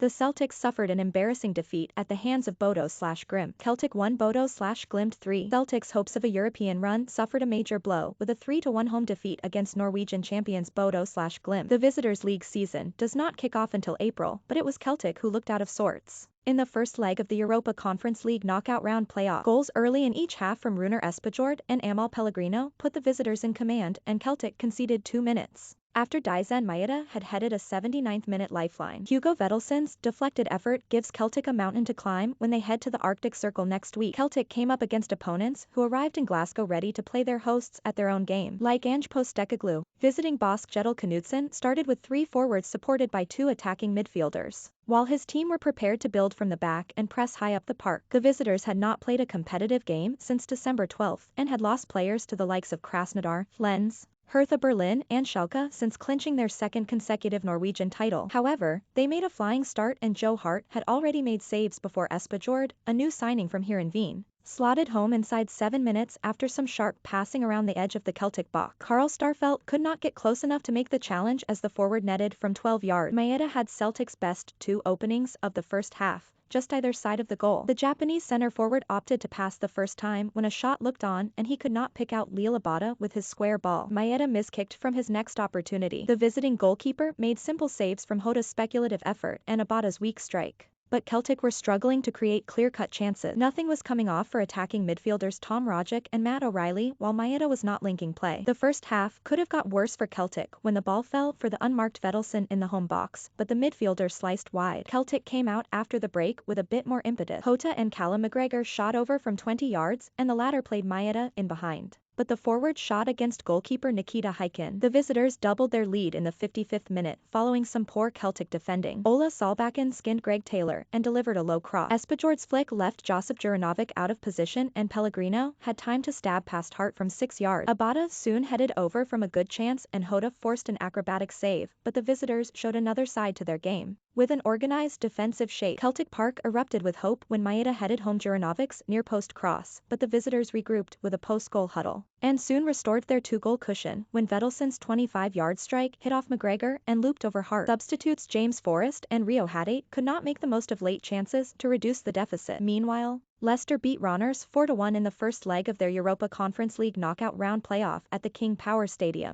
The Celtics suffered an embarrassing defeat at the hands of Bodo/Grimt. Celtic won Bodo/Glimt 3. Celtic's hopes of a European run suffered a major blow with a 3-1 home defeat against Norwegian champions Bodo/Glimt. The visitors' league season does not kick off until April, but it was Celtic who looked out of sorts. In the first leg of the Europa Conference League knockout round playoff, goals early in each half from Runar Espejord and Amahl Pellegrino put the visitors in command, and Celtic conceded 2 minutes. After Daizen Maeda had headed a 79th-minute lifeline, Hugo Vetlesen's deflected effort gives Celtic a mountain to climb when they head to the Arctic Circle next week. Celtic came up against opponents who arrived in Glasgow ready to play their hosts at their own game. Like Ange Postecoglou, visiting boss Kjetil Knutsen started with 3 forwards supported by 2 attacking midfielders. While his team were prepared to build from the back and press high up the park, the visitors had not played a competitive game since December 12 and had lost players to the likes of Krasnodar, Lens, Hertha Berlin and Schalke since clinching their second consecutive Norwegian title. However, they made a flying start and Joe Hart had already made saves before Espejord, a new signing from Heerenveen, slotted home inside 7 minutes after some sharp passing around the edge of the Celtic box. Carl Starfelt could not get close enough to make the challenge as the forward netted from 12 yards. Maeda had Celtic's best 2 openings of the first half, just either side of the goal. The Japanese center forward opted to pass the first time when a shot looked on and he could not pick out Liel Abada with his square ball. Maeda miskicked from his next opportunity. The visiting goalkeeper made simple saves from Jota's speculative effort and Abada's weak strike. But Celtic were struggling to create clear-cut chances. Nothing was coming off for attacking midfielders Tom Rogic and Matt O'Reilly, while Maeda was not linking play. The first half could have got worse for Celtic when the ball fell for the unmarked Vetlesen in the home box, but the midfielder sliced wide. Celtic came out after the break with a bit more impetus. Jota and Callum McGregor shot over from 20 yards, and the latter played Maeda in behind. But the forward shot against goalkeeper Nikita Haikin. The visitors doubled their lead in the 55th minute following some poor Celtic defending. Ola Solbakken skinned Greg Taylor and delivered a low cross. Espejord's flick left Josip Juranovic out of position and Pellegrino had time to stab past Hart from 6 yards. Abada soon headed over from a good chance and Jota forced an acrobatic save, but the visitors showed another side to their game. With an organized defensive shape, Celtic Park erupted with hope when Maeda headed home Juranovic's near-post cross, but the visitors regrouped with a post-goal huddle, and soon restored their 2-goal cushion when Vettelsen's 25-yard strike hit off McGregor and looped over Hart. Substitutes James Forrest and Rio Hadate could not make the most of late chances to reduce the deficit. Meanwhile, Leicester beat Rangers 4-1 in the first leg of their Europa Conference League knockout round playoff at the King Power Stadium.